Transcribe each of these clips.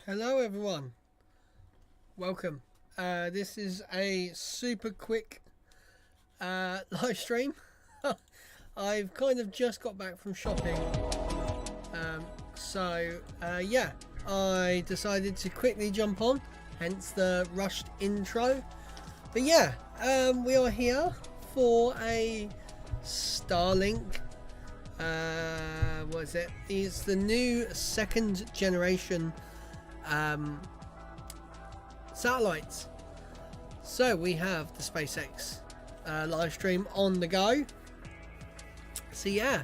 Hello everyone, welcome. This is a super quick live stream. I've kind of just got back from shopping, yeah, I decided to quickly jump on, hence the rushed intro. But yeah, we are here for a Starlink. What is it? It's the new second generation satellites. So we have the SpaceX live stream on the go. So yeah,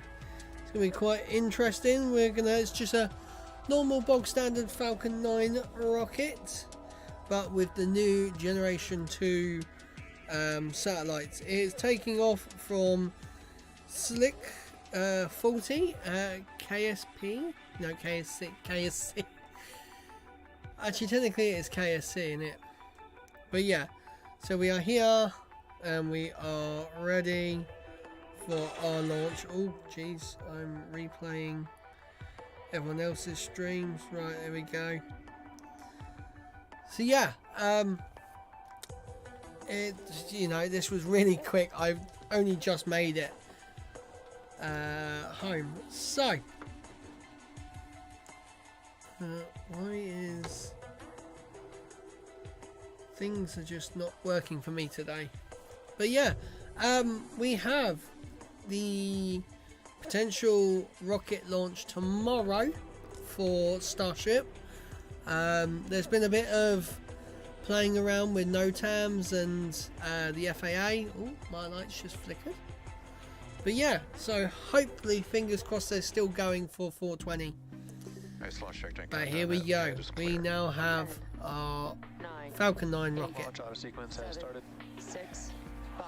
it's gonna be quite interesting. It's just a normal bog standard Falcon 9 rocket, but with the new generation 2 satellites. It's taking off from Slick 40 KSP. No, KSC. Actually, technically it's KSC, isn't it? But yeah, so we are here and we are ready for our launch. Oh, jeez, I'm replaying everyone else's streams. Right, there we go. So yeah, this was really quick. I've only just made it home. So why is things are just not working for me today? But yeah, we have the potential rocket launch tomorrow for Starship. There's been a bit of playing around with NOTAMs and the FAA. Oh, my lights just flickered. But yeah, so hopefully, fingers crossed, they're still going for 420. But here we go. We now have our Falcon 9 rocket. Launch auto sequence has started. 6, 5,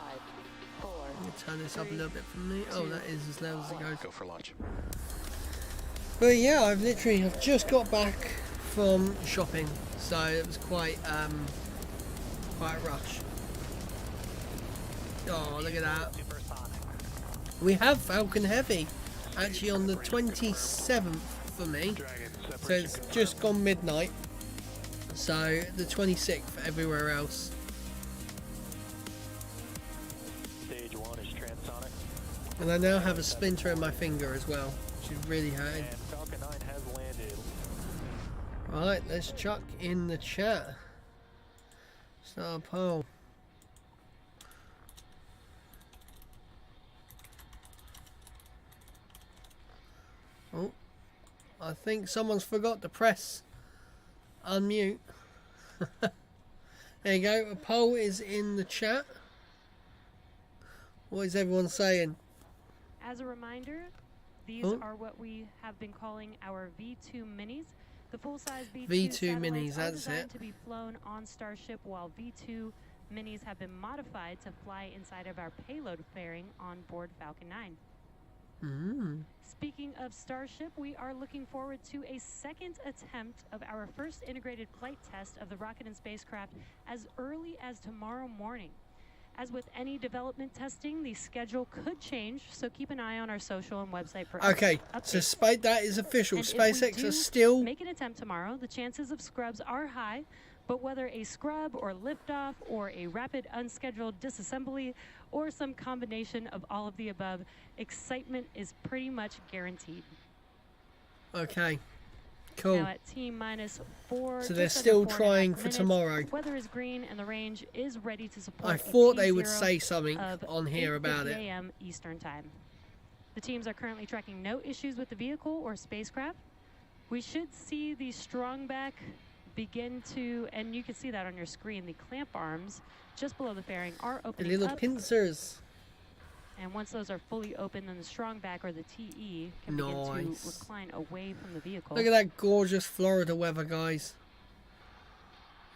4. Let me turn this up a little bit for me. Oh, that is as loud as it goes. Go for launch. But yeah, I've just got back from shopping, so it was quite a rush. Oh, look at that. We have Falcon Heavy actually on the 27th for me, so it's just gone midnight, so the 26th for everywhere else. Stage 1 is transonic. And I now have a splinter in my finger as well, which is really hurting. And Falcon 9 has landed. Right, let's chuck in the chat. Start a poll. Oh, I think someone's forgot to press unmute. There you go, a poll is in the chat. What is everyone saying? As a reminder, these are what we have been calling our V2 minis. The full-size V2 V2 minis, are that's designed it. to be flown on Starship, while V2 minis have been modified to fly inside of our payload fairing on board Falcon 9. Speaking of Starship, we are looking forward to a second attempt of our first integrated flight test of the rocket and spacecraft as early as tomorrow morning. As with any development testing, the schedule could change, so keep an eye on our social and website for Okay, updates. so that is official. And SpaceX if we are do still... make an attempt tomorrow, the chances of scrubs are high, but whether a scrub or liftoff or a rapid unscheduled disassembly or some combination of all of the above, excitement is pretty much guaranteed. Okay, cool. Now at T-4, So they're just still under 4.5 trying for minutes, tomorrow. Weather is green and the range is ready to support I a thought they would T0 say something of on here about 8:50 it. a.m. Eastern Time. The teams are currently tracking no issues with the vehicle or spacecraft. We should see the strong back begin to, and you can see that on your screen, the clamp arms just below the fairing are The opening little up. pincers. And once those are fully open, then the strong back or the TE can begin Nice. to recline away from the vehicle. Look at that gorgeous Florida weather, guys.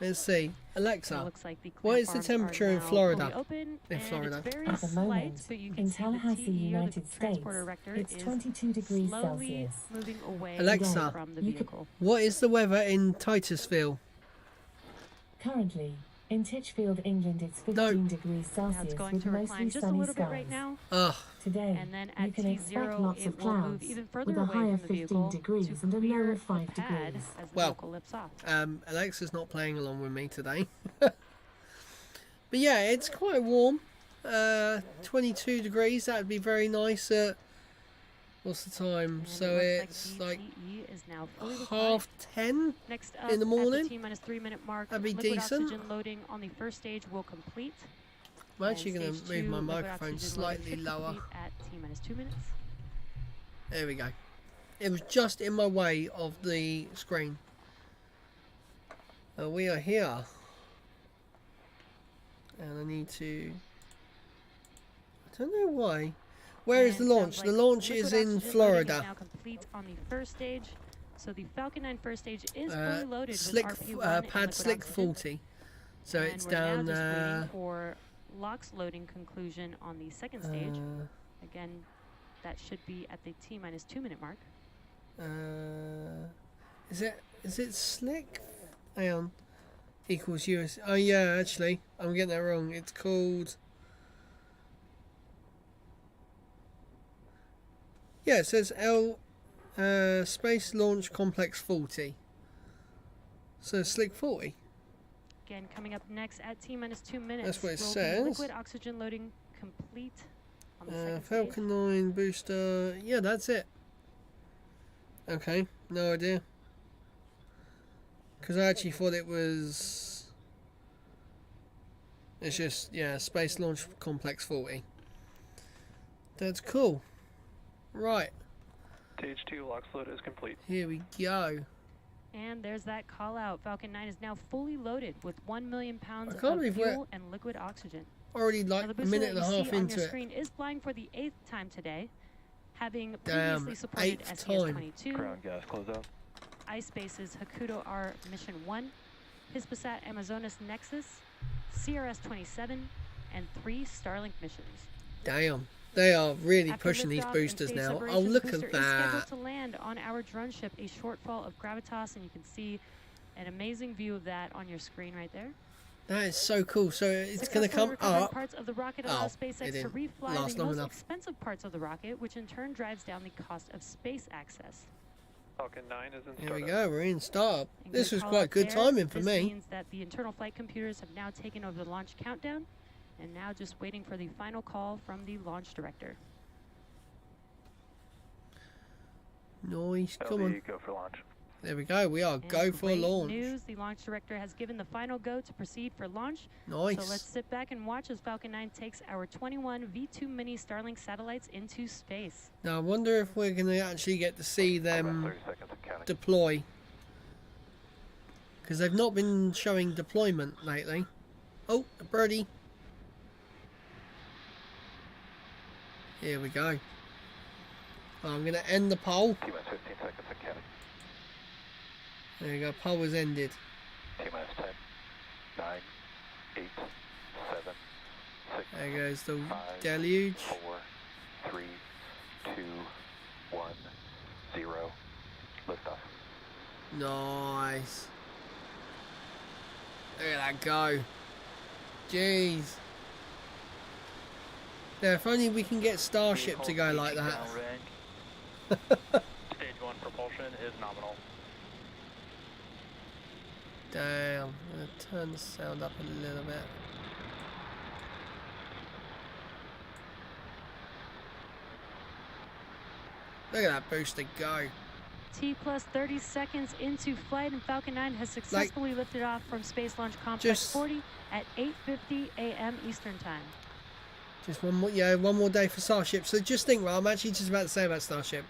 Let's see. And it Alexa, looks like the what clamp is the arms temperature are in now Florida? fully open, In and Florida. It's very At the slight, moment, but you can in see the Tallahassee, TE or the United States, transporter rector it's is 22 degrees slowly Celsius. moving away Alexa, from the you could- vehicle. what is the weather in Titusville? Currently, In Titchfield, England, it's 15 degrees Now it's Celsius going with to mostly recline just a sunny little bit skies. right now. Ugh. Today, And then you at can expect T0, lots of it will move clouds, even further with a away high from of the 15 vehicle degrees to and a low clear of 5 the pad degrees. as the Well, vehicle lifts off. Alexa's not playing along with me today. But yeah, it's quite warm. 22 degrees, that would be very nice at, what's the time? And So it it's looks like DTE is now fully reclined. 10:30. Next up, in the morning. at the T-3 minute mark, That'd be liquid decent. oxygen loading on the first stage will complete. I'm actually And going to stage move my 2 liquid microphone oxygen loading slightly should lower. complete at T-2 minutes. There we go. It was just in my way of the screen. We are here. And I need to... I don't know why. Where is the And launch? sounds The like launch liquid is in oxygen loading Florida. is now complete on the first stage. So the Falcon 9 first stage is fully Uh, loaded slick, with RP1 and pad liquid slick oxygen. 40. So And it's we're down now just waiting for LOX loading conclusion on the second stage. Again, that should be at the T-2 minute mark. Is it slick? Hang on. Equals US. Oh yeah, actually, I'm getting that wrong. It's called. Yeah, it says Space Launch Complex 40. So slick 40. Again, coming up next at T-2 minutes. That's what it will be says. liquid oxygen loading complete on the second Falcon stage. 9 booster. Yeah, that's it. Okay, no idea. Because I actually thought it was... It's just, yeah, Space Launch Complex 40. That's cool. Right, Stage 2 LOX load is complete. here we go. And there's that call out. Falcon 9 is now fully loaded with 1 million pounds I of can't believe we're fuel and liquid oxygen. already Now, like the a booster minute and that a you half see on into your it. screen is flying for the 8th time today, having Damn, previously supported 8th SES-22, Ground gas close out. iSpace's Hakuto R Mission 1, Hispasat Amazonas Nexus, CRS-27, and 3 Starlink missions. Damn, they are really After pushing these liftoff and boosters stage now. separation, Oh, the look booster at is scheduled that. to land on our drone ship, a shortfall of gravitas, and you can see an amazing view of that on your screen right there. That is so cool. So it's going to Successfully come recovering up. parts of the rocket allows Oh, it SpaceX to didn't refly last the long most enough. expensive parts of the rocket, which in turn drives down the cost of space access. Falcon 9 is in Here we startup. go, we're in startup. And This good was call quite out good there. timing for This me. means that the internal flight computers have now taken over the launch countdown, and now just waiting for the final call from the launch director. Nice, come on. LV, go for launch. There we go, we are And go for great launch. news, the launch director has given the final go to proceed for launch. Nice. So let's sit back and watch as Falcon 9 takes our 21 V2 mini Starlink satellites into space. Now I wonder if we're going to actually get to see them 30 seconds and counting. deploy. Because they've not been showing deployment lately. Oh, a birdie. Here we go. I'm going to end the poll. T-minus 15 seconds and counting. There you go, poll was ended. T-minus 10, 9, 8, 7, 6, There goes the 5, deluge. 4, 3, 2, 1, 0. Liftoff. Nice. Look at that go. Jeez. Now, if only we can get Starship to go like that. Stage 1 propulsion is nominal. Damn. I'm going to turn the sound up a little bit. Look at that booster go. T plus 30 seconds into flight, and Falcon 9 has successfully lifted off from Space Launch Complex 40 at 8:50 a.m. Eastern Time. Just one more, yeah, one more day for Starship. So just think, well, I'm actually just about to say about Starship.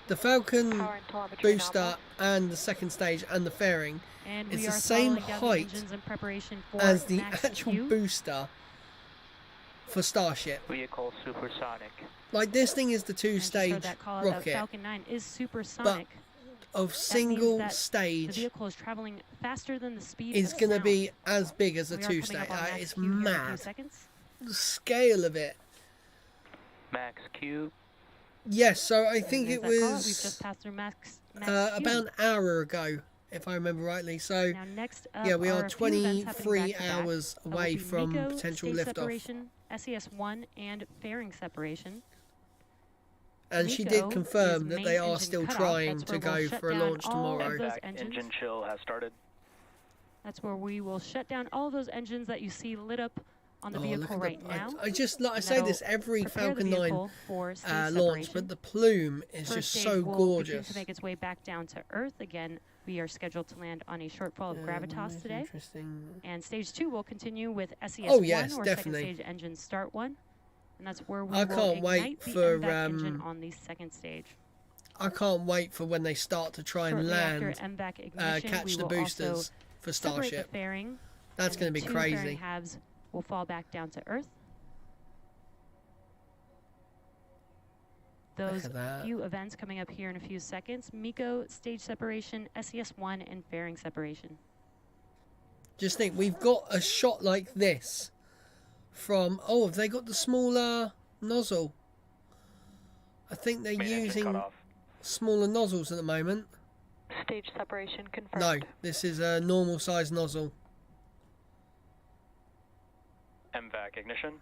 The Falcon Power and telemetry booster nominal. and the second stage and the fairing And It's we the are same throttling down the height engines in preparation for as the max actual Q. booster for Starship. Vehicle supersonic. Like this thing is the And just heard two-stage that call out that rocket Falcon 9 is supersonic. of That single means that the stage vehicle is traveling faster than the speed is of going to sound. be as big as a We are coming two-stage. up on max It's Q here in a few mad. seconds. The scale of it. Max Q. Yes, so I And think there's it that call out. We've was just passed through max Q. about an hour ago. if I remember rightly. So Now next up yeah, we are a few events happening 23 back-to-back. hours That will away be from MECO potential stage liftoff. separation, SES-1, and fairing separation. And she MECO did confirm is that main they are engine still cutoff. trying That's to where we'll go shut for a down launch all of tomorrow. those MVAC engines. engine chill has started. That's where we will shut down all those engines that you see lit up on the Oh, look vehicle at right the, now. I just like I and say that'll this every prepare the Falcon 9 vehicle for stage launch, separation. but the plume is First just stage so will gorgeous. begin to make its way back down to Earth. Again, we are scheduled to land on a shortfall of gravitas that's today. interesting. And stage 2 will continue with SES-1, Oh, yes, or definitely. second stage engine start 1. And that's where we I will can't ignite wait the for, MVAC engine on the second stage. I can't wait for when they start to try and Shortly land, after MVAC ignition, catch we the will also boosters for separate Starship. the fairing. That's and going to the be two fairing crazy. halves will fall back down to Earth. Those at that. few events coming up here in a few seconds. MECO stage separation, SES-1, and fairing separation. Just think, we've got a shot like this from... Oh, have they got the smaller nozzle? I think they're Main engine using cutoff. smaller nozzles at the moment. Stage separation confirmed. No, this is a normal size nozzle. MVAC ignition.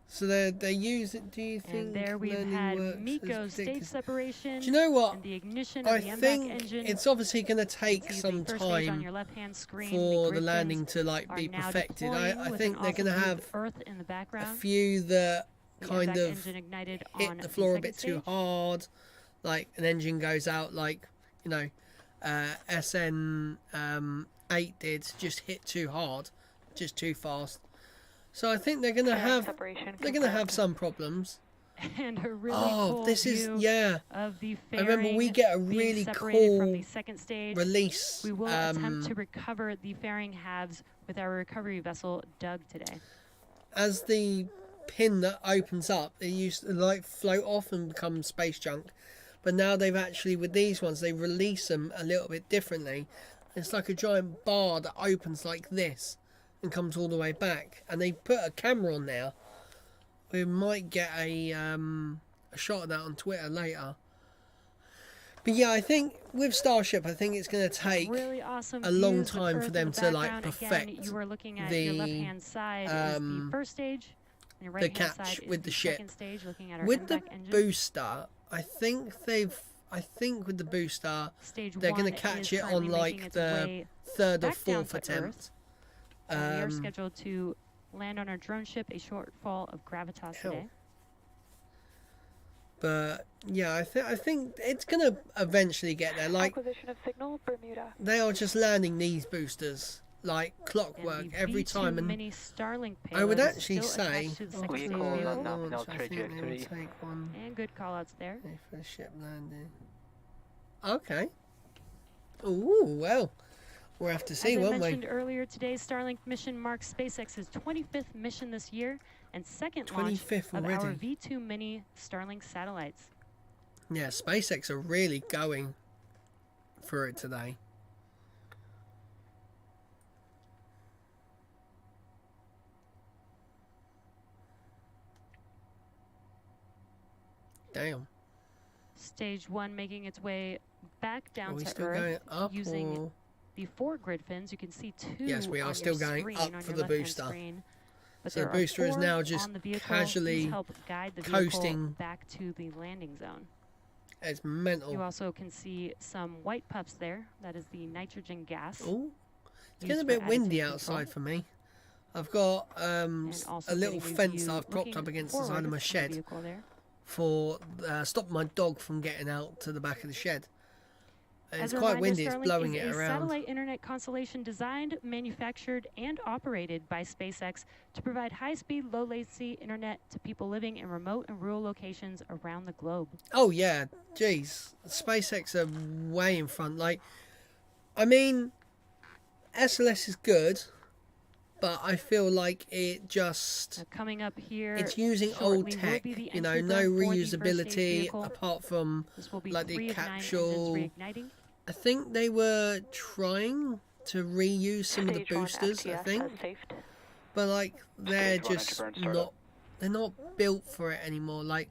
So they're using... Do you think And there we've landing had works as MECO stage predicted? separation. Do you know what? And the ignition of I the MVAC think engine. it's obviously going to You take see some the first stage on time your left-hand screen. for the grid landing fins to like are be now perfected. deploying I with think an they're going to awesome have blue Earth in the a background. few that The kind MVAC of engine ignited hit on the floor a second bit too stage. hard, like an engine goes out like, you know, SN 8 did, just hit too hard, just too fast. So I think they're going to Fairing have separation they're going to have confirmed. some problems. And a really Oh, cool this is view yeah. of the I remember we fairing get a being really separated from cool the second stage. release. We will attempt to recover the fairing halves with our recovery vessel Doug today. As the pin that opens up, it used to like float off and become space junk, but now they've actually, with these ones, they release them a little bit differently. It's like a giant bar that opens like this and comes all the way back, and they put a camera on there. We might get a shot of that on Twitter later. But yeah, I think with Starship, I think it's going to take Really awesome a long views with time Earth for in them the to like background. perfect Again, you are looking at the, your left-hand side is the first stage. And your the right-hand catch side with is the the ship. second stage, looking at our with the MVAC engine. booster. I think with the booster, Stage they're going to one catch is it on currently making like its the way third or back down fourth to attempt. we are scheduled to land on our drone ship, a shortfall of gravitas today. But yeah, I think it's going to eventually get there. Like, Acquisition of signal, Bermuda. they are just landing these boosters like And clockwork the every V2 time, and mini Starlink payload I would is actually still say attached to the second stage Vehicle on vehicle. nominal I think they will trajectory. take one And good callouts there. for the ship landing. Okay. Ooh, well, we'll have to see, As I won't we? mentioned earlier, today's Starlink mission marks SpaceX's 25th mission this year and second launch 25th of our already. V2 mini Starlink satellites. Yeah, SpaceX are really going for it today. Damn. Stage 1 making its way back Are down we to still Earth going up using or... the 4 grid fins. You can see 2 Yes, we are on still your going screen, up on for your the left-hand booster. screen. But So the there are booster is 4 now just on the vehicle. casually These help guide the coasting. vehicle back to the landing zone. It's mental. You also can see some white puffs there. That is the nitrogen gas. Oh, it's used getting a for bit additive windy control. outside for me. I've got And also a little getting a fence view that I've propped looking up against the forward side of my on the shed vehicle there. for stop my dog from getting out to the back of the shed. And As it's a quite reminder, windy, it's Starlink blowing is it a around. satellite internet constellation designed, manufactured, and operated by SpaceX to provide high-speed, low-latency internet to people living in remote and rural locations around the globe. Oh yeah, geez, SpaceX are way in front. Like, I mean, SLS is good, but I feel like it just... Now, coming up here, It's using shortly old will tech, be the you know, entry no burn for the first stage reusability vehicle. apart from, This will be like, the 3 of 9 capsule. engines reigniting. I think they were trying to reuse some of the Stage 1 boosters, I FTS think, has safed. but like they're Stage 1 just afterburn startup. not, they're not built for it anymore. Like,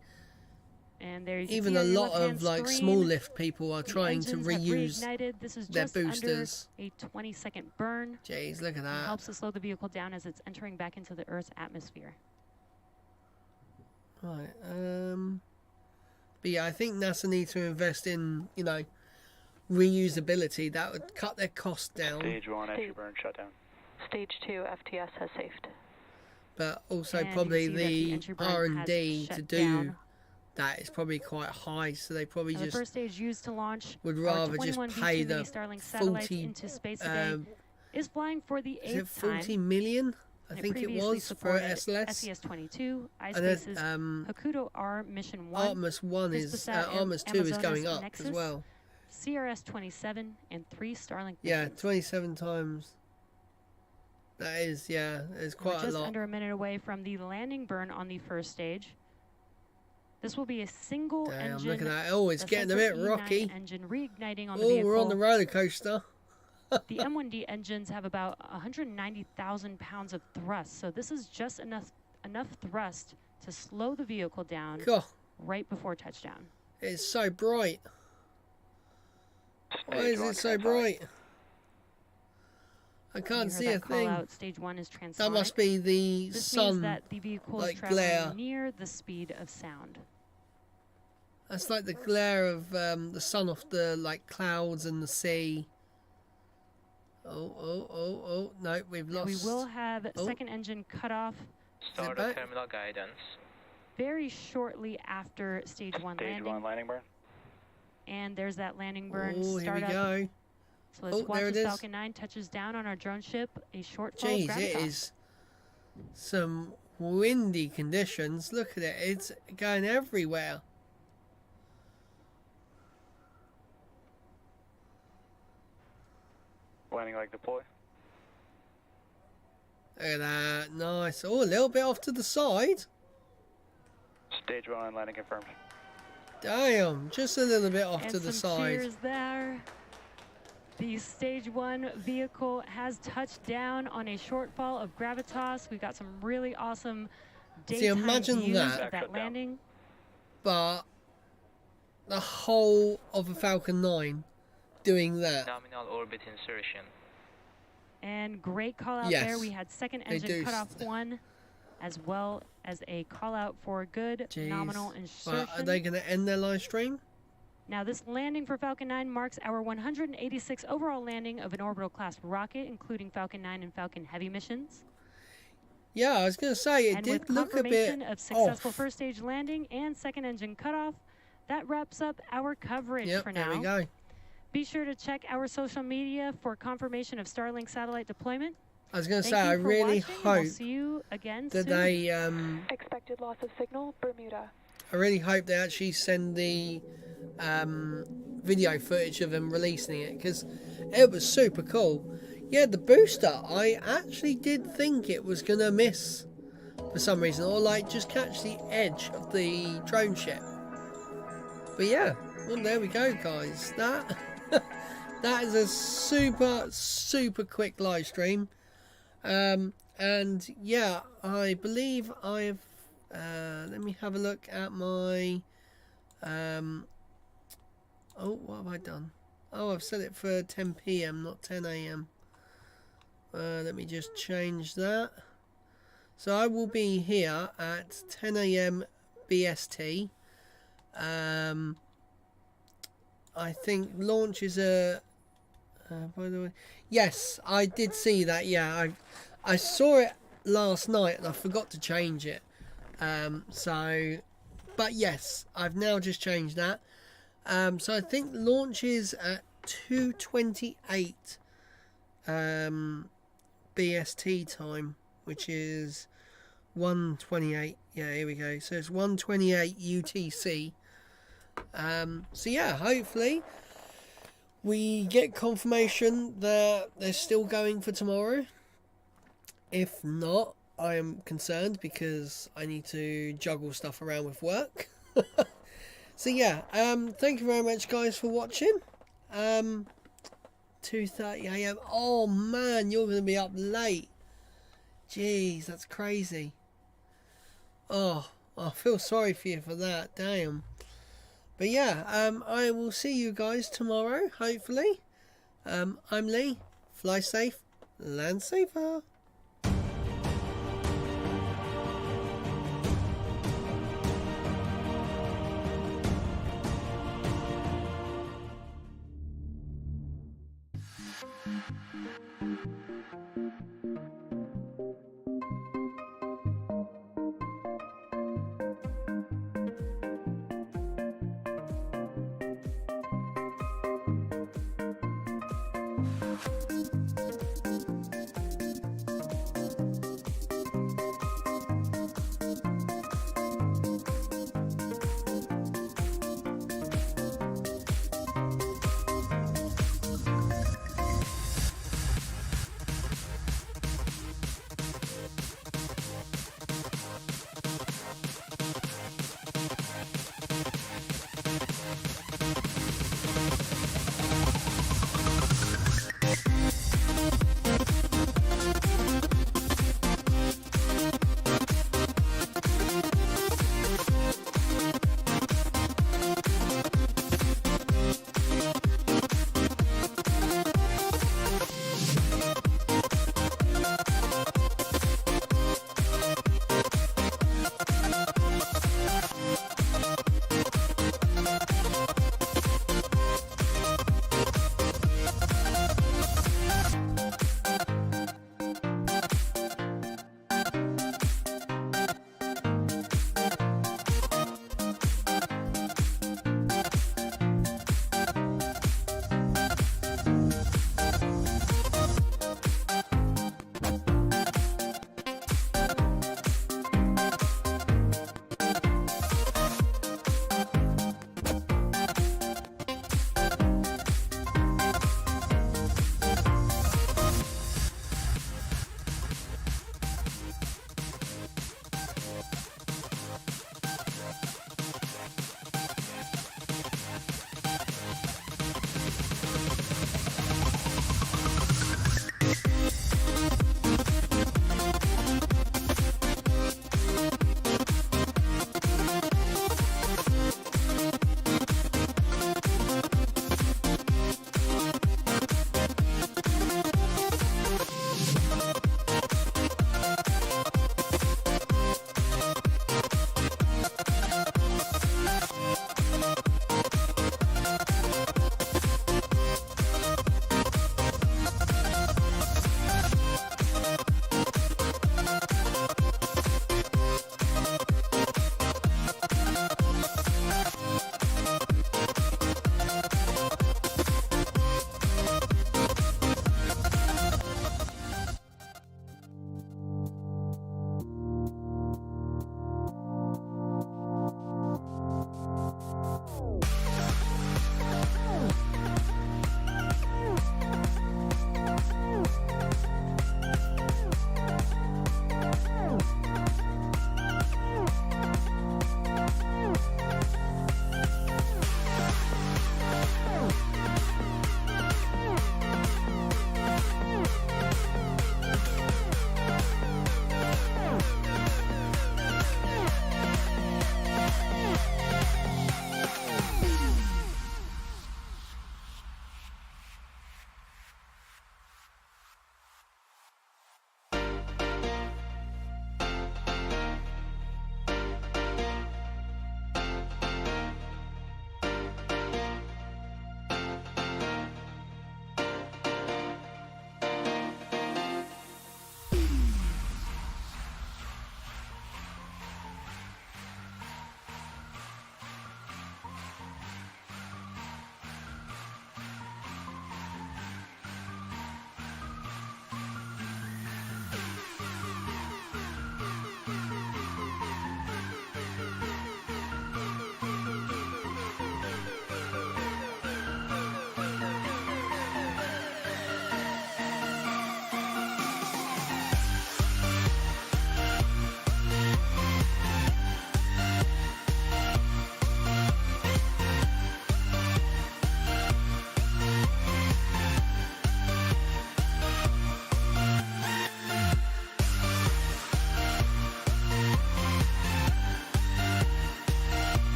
And there you can even see a on your lot left-hand of like screen, small lift people are the trying to engines have reuse reignited. This is their just boosters. under a 20-second burn. Jeez, look at It that. helps to slow the vehicle down as it's entering back into the Earth's atmosphere. Right. But yeah, I think NASA needs to invest in, you know, reusability. That would cut their costs down. Stage 1, entry burn shutdown. Stage 2, FTS has safed. But also And you probably can see that the entry burn R&D has to shut do down. that is probably quite high. So they probably Now, the just first stage used to launch would our rather just 21 pay V2 the mini Starlink satellites 40, into space today is flying for the is it 8th 40 time. million? I And think it previously was for supported SLS. SES-22, And then iSpace's Hakuto R Mission 1, Artemis 1 is, Hispasat Artemis 2 is Amazonas going up Nexus, as well. CRS-27, and 3 Starlink Yeah, missions. 27 times. That is, yeah, it's We're quite a just lot. under a minute away from the landing burn on the first stage. This will be a single Damn, engine. look at that. Oh, it's the getting a Sensor bit rocky. E9 engine reigniting on the Oh, vehicle. we're on the roller coaster. The M1D engines have about 190,000 pounds of thrust, so this is just enough thrust to slow the vehicle down God, right before touchdown. it's so bright. Why Stage is 1, it so transonic. bright? I You can't heard see that a call thing. out. Stage 1 is transonic. That must be the This sun. means that the vehicle is like, traveling glare. near the speed of sound. That's like the glare of the sun off the like clouds and the sea. Oh, no, we've lost. We will have Oh. second engine cut off Start back? terminal guidance. very shortly after stage 1 Stage landing. 1, landing burn. And there's that landing burn Oh, here we startup. go. So let's Oh, watch there it as is. Falcon 9 touches down on our drone ship. A short fall of Jeez, it gravitas. is some windy conditions. Look at it. It's going everywhere. Landing leg deploy. Look at that. Nice. Oh, a little bit off to the side. Stage 1, landing confirmed. Damn, just a little bit off And to the some side. cheers there. The stage 1 vehicle has touched down on a shortfall of gravitas. We got some really awesome daytime imagine views that. of that Shut down. landing. But the whole of a Falcon 9 doing that. Nominal orbit insertion. And great call out Yes, there. We had second they engine do. cut off 1, as well as a call out for good Jeez. nominal But insertion. are they going to end their live stream? Now, this landing for Falcon 9 marks our 186th overall landing of an orbital class rocket, including Falcon 9 and Falcon Heavy missions. Yeah, I was going to say, it And did with look a bit confirmation of successful off. first stage landing and second engine cutoff, that wraps up our coverage Yep, for there now. we go. Be sure to check our social media for confirmation of Starlink satellite deployment. I was going to Thank say, you I for really watching, and we'll hope see you again that soon. they, Expected loss of signal, Bermuda. I really hope they actually send the video footage of them releasing it, because it was super cool. Yeah, the booster, I actually did think it was going to miss for some reason, or like just catch the edge of the drone ship. But yeah, well, there we go, guys. That that is a super quick live stream. And yeah, I believe I've let me have a look at my oh, what have I done? Oh, I've set it for 10 PM, not 10 AM. Let me just change that. So I will be here at 10 AM BST. I think launch is a by the way, yes, I did see that. Yeah, I saw it last night and I forgot to change it. So, but yes, I've now just changed that. So I think launch is at 2:28 BST time, which is 1:28. Yeah, here we go. So it's 1:28 UTC. So yeah, hopefully we get confirmation that they're still going for tomorrow. If not, I am concerned because I need to juggle stuff around with work. So yeah, thank you very much, guys, for watching. 2:30 AM. Oh man, you're gonna be up late. Jeez, that's crazy. Oh, I feel sorry for you for that. Damn. But yeah, I will see you guys tomorrow, hopefully. I'm Lee. Fly safe, land safer.